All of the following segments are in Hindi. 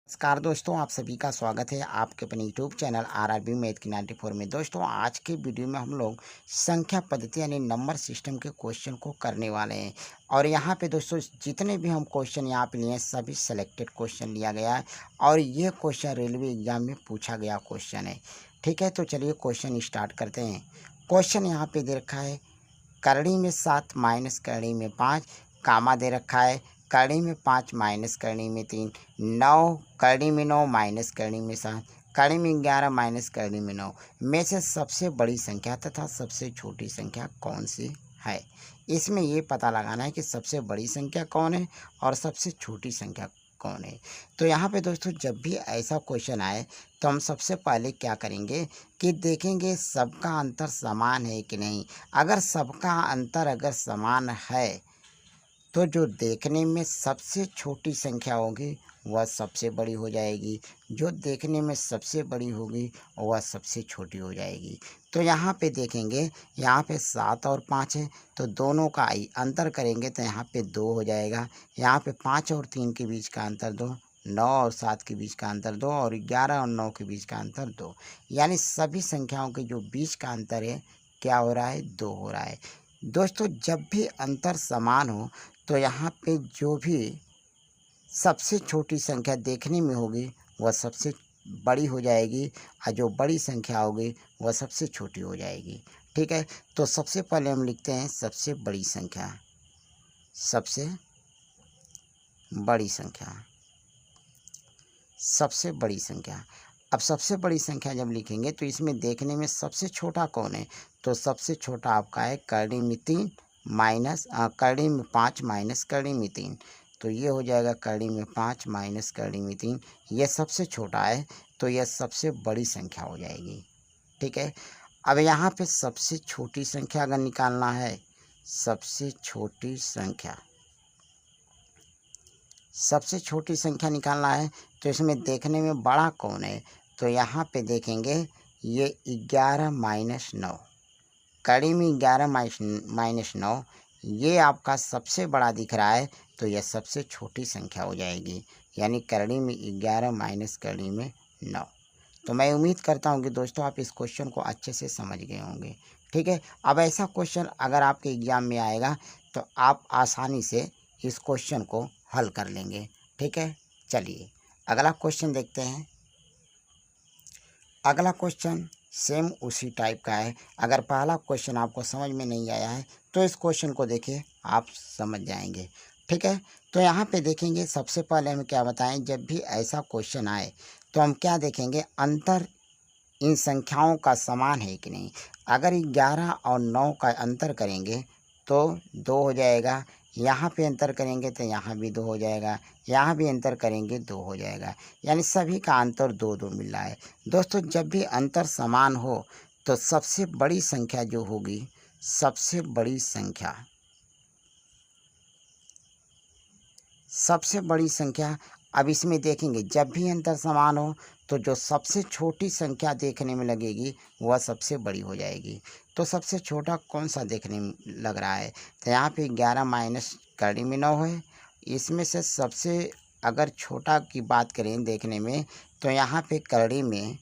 नमस्कार दोस्तों, आप सभी का स्वागत है आपके अपने यूट्यूब चैनल आरआरबी मैथ की 94 में। दोस्तों, आज के वीडियो में हम लोग संख्या पद्धति यानी नंबर सिस्टम के क्वेश्चन को करने वाले हैं। और यहाँ पे दोस्तों जितने भी हम क्वेश्चन यहाँ पे लिए हैं सभी सेलेक्टेड क्वेश्चन लिया गया है और ये क्वेश्चन रेलवे एग्जाम में पूछा गया क्वेश्चन है। ठीक है, तो चलिए क्वेश्चन स्टार्ट करते हैं। क्वेश्चन यहाँ पे दे रखा है करड़ी में 7 माइनस करड़ी में 5, कामा दे रखा है करड़ी में 5 माइनस करड़ी में 3, 9 करड़ी में 9 माइनस करड़ी में 7, करड़ी में 11 माइनस करड़ी में 9 में से सबसे बड़ी संख्या तथा सबसे छोटी संख्या कौन सी है। इसमें ये पता लगाना है कि सबसे बड़ी संख्या कौन है और सबसे छोटी संख्या कौन है। तो यहाँ पे दोस्तों जब भी ऐसा क्वेश्चन आए तो हम सबसे पहले क्या करेंगे कि देखेंगे सबका अंतर समान है कि नहीं। अगर सबका अंतर अगर समान है तो जो देखने में सबसे छोटी संख्या होगी वह सबसे बड़ी हो जाएगी, जो देखने में सबसे बड़ी होगी वह सबसे छोटी हो जाएगी। तो यहाँ पे देखेंगे, यहाँ पे 7 और 5 है तो दोनों का अंतर करेंगे तो यहाँ पे 2 हो जाएगा। यहाँ पे 5 और 3 के बीच का अंतर 2, 9 और 7 के बीच का अंतर 2 और 11 और 9 के बीच का अंतर 2। यानी सभी संख्याओं के जो बीच का अंतर है क्या हो रहा है, 2 हो रहा है। दोस्तों जब भी अंतर समान हो तो यहाँ पे जो भी सबसे छोटी संख्या देखने में होगी वह सबसे बड़ी हो जाएगी और जो बड़ी संख्या होगी वह सबसे छोटी हो जाएगी। ठीक है, तो सबसे पहले हम लिखते हैं सबसे बड़ी संख्या, सबसे बड़ी संख्या, सबसे बड़ी संख्या। अब सबसे बड़ी संख्या जब लिखेंगे तो इसमें देखने में सबसे छोटा कौन है, तो सबसे छोटा आपका है करड़ी में 3 माइनस करड़ी में 5 माइनस करड़ी में 3। तो ये हो जाएगा करड़ी में 5 माइनस करड़ी में 3, ये सबसे छोटा है तो यह सबसे बड़ी संख्या हो जाएगी। ठीक है, अब यहाँ पे सबसे छोटी संख्या अगर निकालना है, सबसे छोटी संख्या, सबसे छोटी संख्या निकालना है तो इसमें देखने में बड़ा कौन है, तो यहाँ पे देखेंगे ये 11 माइनस 9, कड़ी में 11 माइनस 9 ये आपका सबसे बड़ा दिख रहा है तो यह सबसे छोटी संख्या हो जाएगी। यानी करड़ी में 11 माइनस करड़ी में 9। तो मैं उम्मीद करता हूँ कि दोस्तों आप इस क्वेश्चन को अच्छे से समझ गए होंगे। ठीक है, अब ऐसा क्वेश्चन अगर आपके एग्ज़ाम में आएगा तो आप आसानी से इस क्वेश्चन को हल कर लेंगे। ठीक है, चलिए अगला क्वेश्चन देखते हैं। अगला क्वेश्चन सेम उसी टाइप का है। अगर पहला क्वेश्चन आपको समझ में नहीं आया है तो इस क्वेश्चन को देखिए, आप समझ जाएंगे। ठीक है, तो यहाँ पे देखेंगे सबसे पहले हम क्या बताएं, जब भी ऐसा क्वेश्चन आए तो हम क्या देखेंगे, अंतर इन संख्याओं का समान है कि नहीं। अगर 11 और 9 का अंतर करेंगे तो 2 हो जाएगा, यहाँ पे अंतर करेंगे तो यहाँ भी 2 हो जाएगा, यहाँ भी अंतर करेंगे 2 हो जाएगा। यानी सभी का अंतर 2-2 मिल रहा है। दोस्तों जब भी अंतर समान हो तो सबसे बड़ी संख्या जो होगी, सबसे बड़ी संख्या, सबसे बड़ी संख्या, अब इसमें देखेंगे जब भी अंतर समान हो तो जो सबसे छोटी संख्या देखने में लगेगी वह सबसे बड़ी हो जाएगी। तो सबसे छोटा कौन सा देखने में लग रहा है, तो यहाँ पे 11 माइनस करड़ी में 9 है। इसमें से सबसे अगर छोटा की बात करें देखने में तो यहाँ पे करड़ी में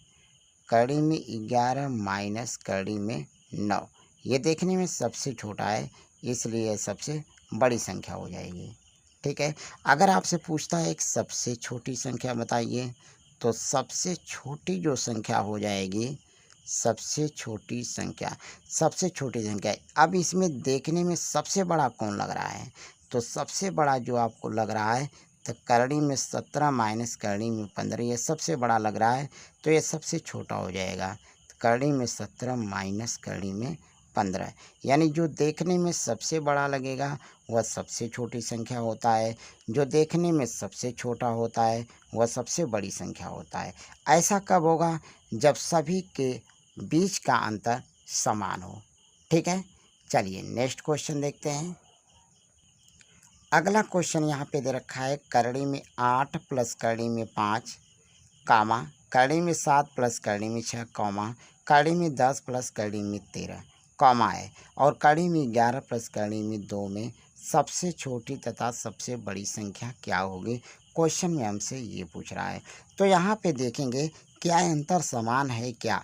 11 माइनस करड़ी में 9 ये देखने में सबसे छोटा है, इसलिए सबसे बड़ी संख्या हो जाएगी। ठीक है, अगर आपसे पूछता है एक सबसे छोटी संख्या बताइए, तो सबसे छोटी जो संख्या हो जाएगी, सबसे छोटी संख्या, सबसे छोटी संख्या। अब इसमें देखने में सबसे बड़ा कौन लग रहा है, तो सबसे बड़ा जो आपको लग रहा है तो करड़ी में 17 माइनस करड़ी में 15 ये सबसे बड़ा लग रहा है तो ये सबसे छोटा हो जाएगा। तो करड़ी में 17 माइनस करड़ी में 15, यानी जो देखने में सबसे बड़ा लगेगा वह सबसे छोटी संख्या होता है, जो देखने में सबसे छोटा होता है वह सबसे बड़ी संख्या होता है। ऐसा कब होगा, जब सभी के बीच का अंतर समान हो। ठीक है, चलिए नेक्स्ट क्वेश्चन देखते हैं। अगला क्वेश्चन यहाँ पे दे रखा है करड़ी में 8 प्लस करड़ी में 5, कामा करड़ी में 7 प्लस करड़ी में 6, कॉमा करड़ी में 10 प्लस करड़ी में 13, कॉमा है, और करड़ी में 11 प्लस करड़ी में 2 में सबसे छोटी तथा सबसे बड़ी संख्या क्या होगी। क्वेश्चन में हमसे ये पूछ रहा है। तो यहाँ पे देखेंगे क्या अंतर समान है क्या।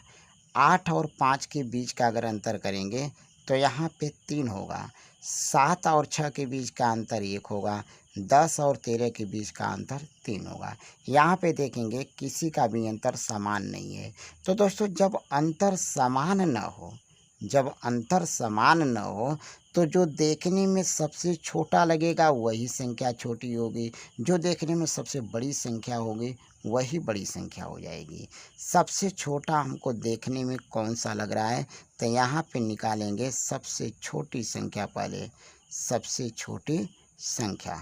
8 और 5 के बीच का अगर अंतर करेंगे तो यहाँ पे 3 होगा। 7 और 6 के बीच का अंतर 1 होगा। 10 और 13 के बीच का अंतर 3 होगा। यहाँ पे देखेंगे किसी का भी अंतर समान नहीं है। तो दोस्तों जब अंतर समान न हो, जब अंतर समान न हो तो जो देखने में सबसे छोटा लगेगा वही संख्या छोटी होगी, जो देखने में सबसे बड़ी संख्या होगी वही बड़ी संख्या हो जाएगी। सबसे छोटा हमको देखने में कौन सा लग रहा है, तो यहाँ पे निकालेंगे सबसे छोटी संख्या पहले, सबसे छोटी संख्या।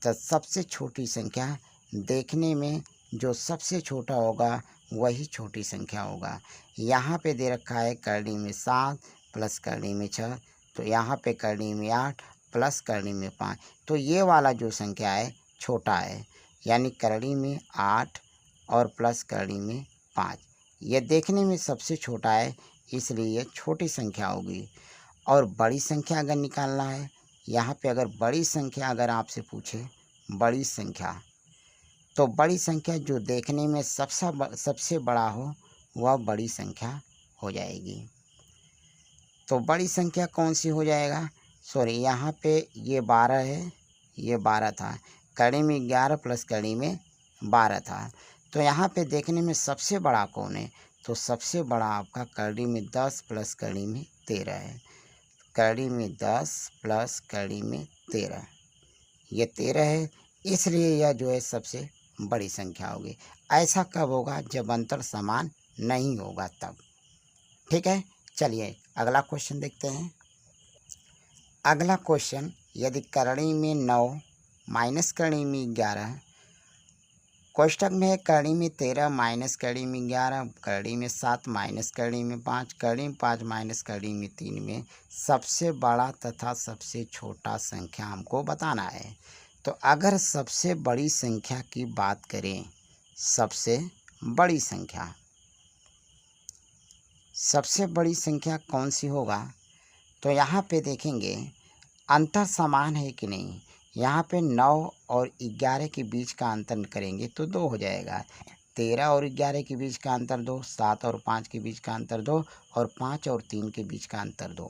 तो सबसे छोटी संख्या देखने में जो सबसे छोटा होगा वही छोटी संख्या होगा। यहाँ पे दे रखा है करनी में 7 प्लस करनी में 6, तो यहाँ पे करनी में 8 प्लस करनी में 5, तो ये वाला जो संख्या है छोटा है, यानी करनी में 8 और प्लस करनी में 5, ये देखने में सबसे छोटा है इसलिए ये छोटी संख्या होगी। और बड़ी संख्या अगर निकालना है, यहाँ पे अगर बड़ी संख्या अगर आपसे पूछे बड़ी संख्या, तो बड़ी संख्या जो देखने में सबसे बड़ा हो वह बड़ी संख्या हो जाएगी। तो बड़ी संख्या कौन सी हो जाएगा, सॉरी यहाँ पे ये 12 है, ये 12 था, कड़ी में 11 प्लस कड़ी में 12 था। तो यहाँ पे देखने में सबसे बड़ा कौन है, तो सबसे बड़ा आपका कड़ी में 10 प्लस कड़ी में 13 है। कड़ी में 10 प्लस कड़ी में 13, ये 13 है, इसलिए यह जो है सबसे बड़ी संख्या होगी। ऐसा कब होगा, जब अंतर समान नहीं होगा तब। ठीक है, चलिए अगला क्वेश्चन देखते हैं। अगला क्वेश्चन, यदि करणी में 9 माइनस करणी में 11, कोष्ठक में है करणी में 13 माइनस करणी में 11, करणी में 7 माइनस करणी में 5, करणी में 5 माइनस करणी में 3 में सबसे बड़ा तथा सबसे छोटा संख्या हमको बताना है। तो अगर सबसे बड़ी संख्या की बात करें, सबसे बड़ी संख्या, सबसे बड़ी संख्या कौन सी होगा, तो यहाँ पे देखेंगे अंतर समान है कि नहीं। यहाँ पे 9 और 11 के बीच का अंतर करेंगे तो 2 हो जाएगा। 13 और 11 के बीच का अंतर 2, 7 और 5 के बीच का अंतर 2 और 5 और 3 के बीच का अंतर 2।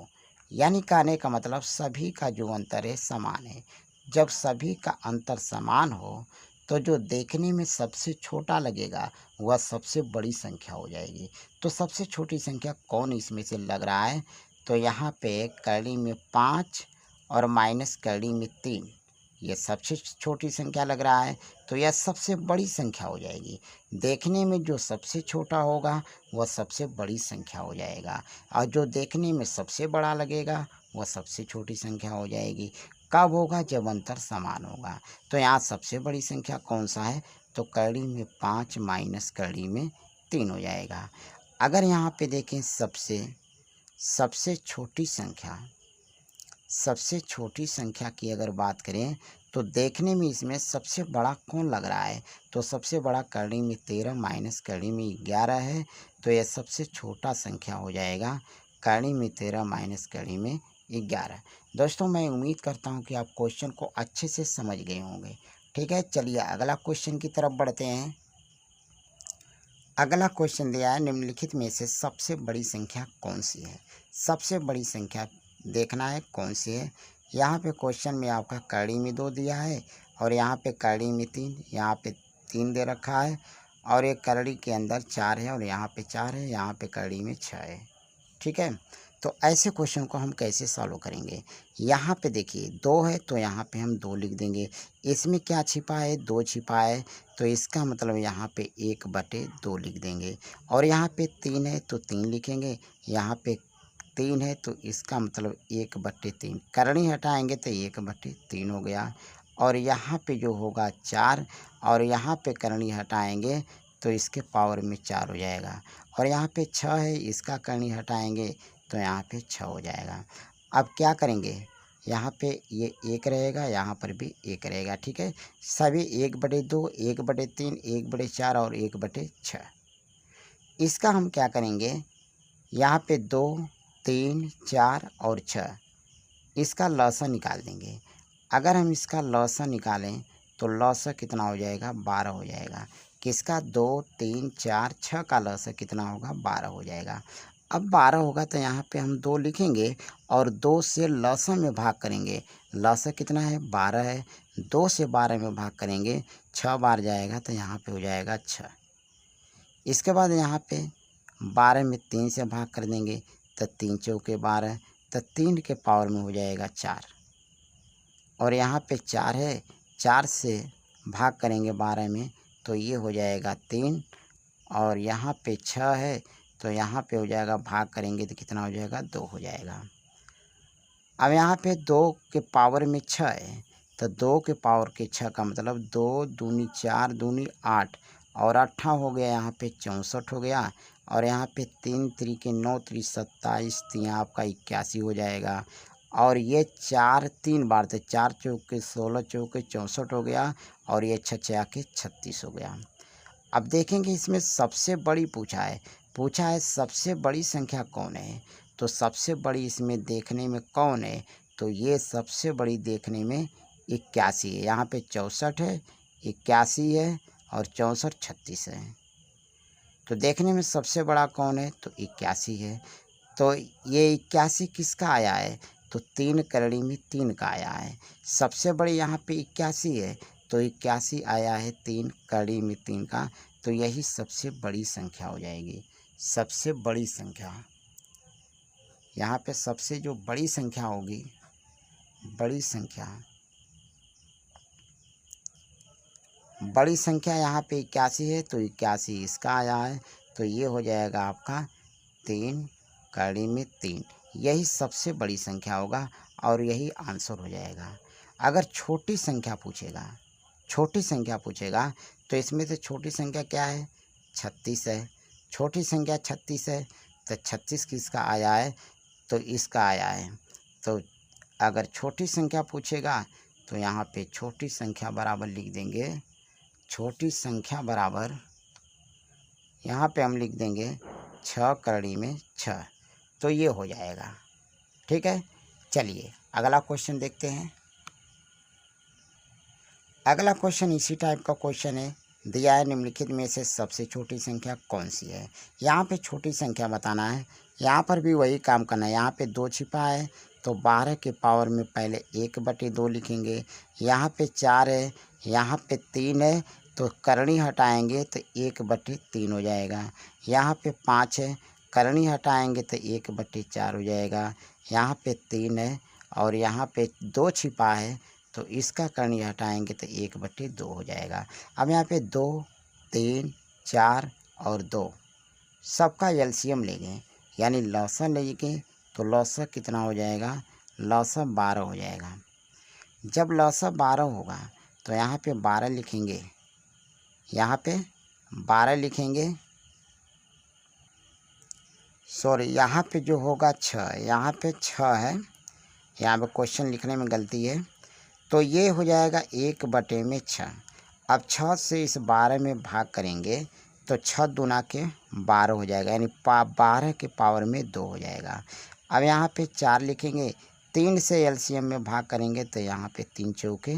यानी कहने का मतलब सभी का जो अंतर है समान है। जब सभी का अंतर समान हो तो जो देखने में सबसे छोटा लगेगा वह सबसे बड़ी संख्या हो जाएगी। तो सबसे छोटी संख्या कौन इसमें से लग रहा है, तो यहाँ पे करणी में 5 और माइनस करणी में 3, ये सबसे छोटी संख्या लग रहा है, तो यह सबसे बड़ी संख्या हो जाएगी। देखने में जो सबसे छोटा होगा वह सबसे बड़ी संख्या हो जाएगा, और जो देखने में सबसे बड़ा लगेगा वह सबसे छोटी संख्या हो जाएगी। कब होगा, जब अंतर समान होगा। तो यहाँ सबसे बड़ी संख्या कौन सा है, तो करणी में 5 माइनस करणी में 3 हो जाएगा। अगर यहाँ पे देखें सबसे छोटी संख्या, सबसे छोटी संख्या की अगर बात करें तो देखने में इसमें सबसे बड़ा कौन लग रहा है, तो सबसे बड़ा करणी में 13 माइनस करणी में 11 है, तो यह सबसे छोटा संख्या हो जाएगा, करणी में 13 माइनस करणी में 11। दोस्तों मैं उम्मीद करता हूँ कि आप क्वेश्चन को अच्छे से समझ गए होंगे। ठीक है, चलिए अगला क्वेश्चन की तरफ बढ़ते हैं। अगला क्वेश्चन दिया है, निम्नलिखित में से सबसे बड़ी संख्या कौन सी है। सबसे बड़ी संख्या देखना है कौन सी है। यहाँ पे क्वेश्चन में आपका करणी में 2 दिया है और यहाँ पे करणी में 3, यहाँ पे 3 दे रखा है, और एक करणी के अंदर 4 है और यहाँ पे 4 है, यहाँ पे करणी में 6 है। ठीक है, तो ऐसे क्वेश्चन को हम कैसे सॉल्व करेंगे। यहाँ पे देखिए 2 है तो यहाँ पे हम 2 लिख देंगे। इसमें क्या छिपा है, 2 छिपा है, तो इसका मतलब यहाँ पे 1/2 लिख देंगे। और यहाँ पे 3 है तो 3 लिखेंगे, यहाँ पे 3 है तो इसका मतलब 1/3, करणी हटाएंगे तो 1/3 हो गया। और यहाँ पे जो होगा 4, और यहाँ पे करणी हटाएंगे तो इसके पावर में 4 हो जाएगा। और यहाँ पे 6 है, इसका करणी हटाएंगे तो यहाँ पे 6 हो जाएगा। अब क्या करेंगे, यहाँ पे ये 1 रहेगा, यहाँ पर भी 1 रहेगा। ठीक है, सभी 1/2, 1/3, 1/4 और 1/6। इसका हम क्या करेंगे, यहाँ पे 2, 3, 4 और 6, इसका लॉसा निकाल देंगे। अगर हम इसका लॉसा निकालें तो लौसा कितना हो जाएगा 12 हो जाएगा। किसका 2 3 4 6 का लौसा कितना होगा 12 हो जाएगा। अब 12 होगा तो यहाँ पे हम 2 लिखेंगे और 2 से लौसा में भाग करेंगे। लौसा कितना है 12 है, 2 से 12 में भाग करेंगे 6 बार जाएगा तो यहाँ पे हो जाएगा 6। इसके बाद यहाँ पे 12 में 3 से भाग कर देंगे तो 3 चौके 12, तो 3 के पावर में हो जाएगा 4। और यहाँ पे 4 है, 4 से भाग करेंगे 12 में तो ये हो जाएगा 3। और यहाँ पे 6 है तो यहाँ पे हो जाएगा भाग करेंगे तो कितना हो जाएगा 2 हो जाएगा। अब यहाँ पे 2 के पावर में 6 है तो 2 के पावर के 6 का मतलब 2 दूनी 4 दूनी 8 और 8 हो गया, यहाँ पे 64 हो गया। और यहाँ पे 3 त्रिके 9 त्रि 27, यहाँ आपका 81 हो जाएगा। और ये 4 3 बार थे, 4 चौके 16 चौके 64 हो गया और ये 6 6 के 36 हो गया। अब देखेंगे इसमें सबसे बड़ी पूछा है सबसे बड़ी संख्या कौन है। तो सबसे बड़ी इसमें देखने में कौन है, तो ये सबसे बड़ी देखने में 81 है। यहाँ पे 64 है, 81 है और 64 36 है। तो देखने में सबसे बड़ा कौन है, तो 81 है। तो ये 81 किसका आया है, तो 3 करड़ी में 3 का आया है। सबसे बड़ी यहाँ पे 81 है तो 81 आया है 3 करड़ी में 3 का, तो यही सबसे बड़ी संख्या हो जाएगी। सबसे बड़ी संख्या यहाँ पे सबसे जो बड़ी संख्या होगी, बड़ी संख्या यहाँ पे 81 है तो 81 इसका आया है, तो ये हो जाएगा आपका 3 कड़ी में 3, यही सबसे बड़ी संख्या होगा और यही आंसर हो जाएगा। अगर छोटी संख्या पूछेगा तो इसमें से छोटी संख्या क्या है, 36 है। छोटी संख्या 36 है तो 36 किसका आया है, तो इसका आया है। तो अगर छोटी संख्या पूछेगा तो यहाँ पे छोटी संख्या बराबर लिख देंगे, छोटी संख्या बराबर यहाँ पे हम लिख देंगे 6 करड़ी में 6, तो ये हो जाएगा। ठीक है, चलिए अगला क्वेश्चन देखते हैं। अगला क्वेश्चन इसी टाइप का क्वेश्चन है, दिया है निम्नलिखित में से सबसे छोटी संख्या कौन सी है। यहाँ पे छोटी संख्या बताना है, यहाँ पर भी वही काम करना है। यहाँ पे 2 छिपा है तो 12 के पावर में पहले 1/2 लिखेंगे। यहाँ पे 4 है, यहाँ पे 3 है तो करनी हटाएंगे तो 1/3 हो जाएगा। यहाँ पे 5 है, करनी हटाएंगे तो 1/4 हो जाएगा। यहाँ पे 3 है और यहाँ पे 2 छिपा है तो इसका करनी हटाएंगे तो 1/2 हो जाएगा। अब यहाँ पे 2 3 4 और 2 सबका एलसीएम लेंगे, यानी लौसा लेंगे तो लौसा कितना हो जाएगा, लौसा 12 हो जाएगा। जब लौसा 12 होगा तो यहाँ पे 12 लिखेंगे, यहाँ पे 12 लिखेंगे, सॉरी यहाँ पे जो होगा 6, यहाँ पे 6 है, यहाँ पे क्वेश्चन लिखने में गलती है। तो ये हो जाएगा 1/6। अब 6 से इस 12 में भाग करेंगे तो 6 दूना के 12 हो जाएगा, यानी 12 के पावर में 2 हो जाएगा। अब यहाँ पे 4 लिखेंगे, 3 से एलसीएम में भाग करेंगे तो यहाँ पे 3 चौके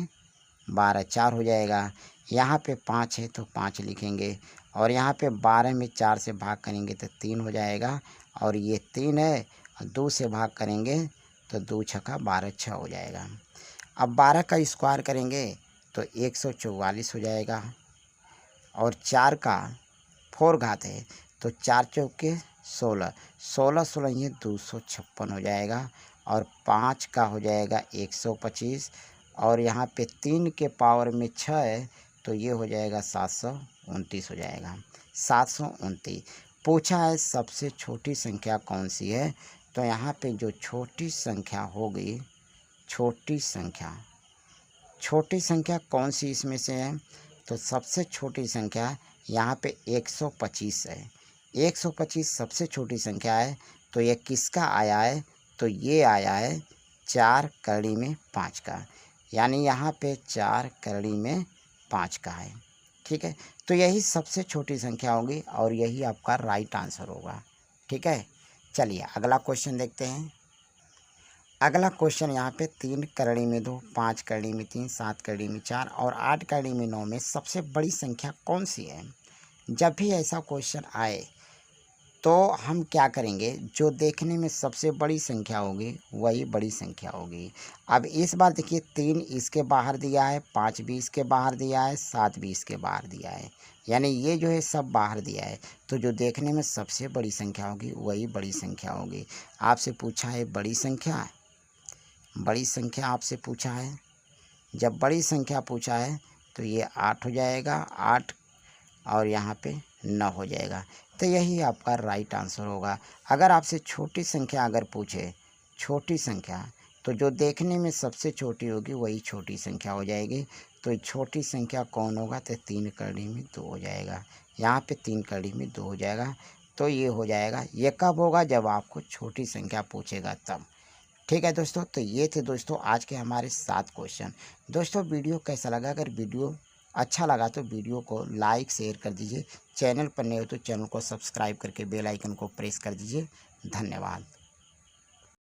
12 4 हो जाएगा। यहाँ पे 5 है तो 5 लिखेंगे और यहाँ पे 12 में 4 से भाग करेंगे तो 3 हो जाएगा। और ये 3 है और 2 से भाग करेंगे तो 2 छक्का 12 6 हो जाएगा। अब 12 का स्क्वायर करेंगे तो 144 हो जाएगा और 4 का 4 घात है तो 4 चौके 16, 16 16 ये 256 हो जाएगा। और 5 का हो जाएगा 125 और यहाँ पे 3 के पावर में 6 है तो ये हो जाएगा 729 हो जाएगा। 729 पूछा है सबसे छोटी संख्या कौन सी है, तो यहाँ पे जो छोटी संख्या होगी, छोटी संख्या कौन सी इसमें से है, तो सबसे छोटी संख्या यहाँ पे 125 है। 125 सबसे छोटी संख्या है। तो ये किसका आया है, तो ये आया है 4 करड़ी में 5 का, यानी यहाँ पे 4 करड़ी में 5 का है। ठीक है, तो यही सबसे छोटी संख्या होगी और यही आपका राइट आंसर होगा। ठीक है, चलिए अगला क्वेश्चन देखते हैं। अगला क्वेश्चन यहाँ पे 3 करड़ी में 2, 5 करड़ी में 3, 7 करड़ी में 4 और 8 करड़ी में 9 में सबसे बड़ी संख्या कौन सी है। जब भी ऐसा क्वेश्चन आए तो हम क्या करेंगे, जो देखने में सबसे बड़ी संख्या होगी वही बड़ी संख्या होगी। अब इस बार देखिए 3 इसके बाहर दिया है, 5 भी इसके बाहर दिया है, 7 भी इसके बाहर दिया है, यानी ये जो है सब बाहर दिया है। तो जो देखने में सबसे बड़ी संख्या होगी वही बड़ी संख्या होगी। आपसे पूछा है बड़ी संख्या, बड़ी संख्या आपसे पूछा है। जब बड़ी संख्या पूछा है तो ये 8 हो जाएगा, 8 और यहाँ पे 9 हो जाएगा। तो यही आपका राइट आंसर होगा। अगर आपसे छोटी संख्या अगर पूछे, छोटी संख्या, तो जो देखने में सबसे छोटी होगी वही छोटी संख्या हो जाएगी। तो छोटी संख्या कौन होगा, तो 3 करड़ी में 2 हो जाएगा। यहाँ पे 3 करड़ी में 2 हो जाएगा। तो ये हो जाएगा। ये कब होगा, जब आपको छोटी संख्या पूछेगा तब। ठीक है दोस्तों, तो ये थे दोस्तों आज के हमारे 7 क्वेश्चन। दोस्तों वीडियो कैसा लगा, अगर वीडियो अच्छा लगा तो वीडियो को लाइक शेयर कर दीजिए। चैनल पर नए हो तो चैनल को सब्सक्राइब करके बेल आइकन को प्रेस कर दीजिए। धन्यवाद।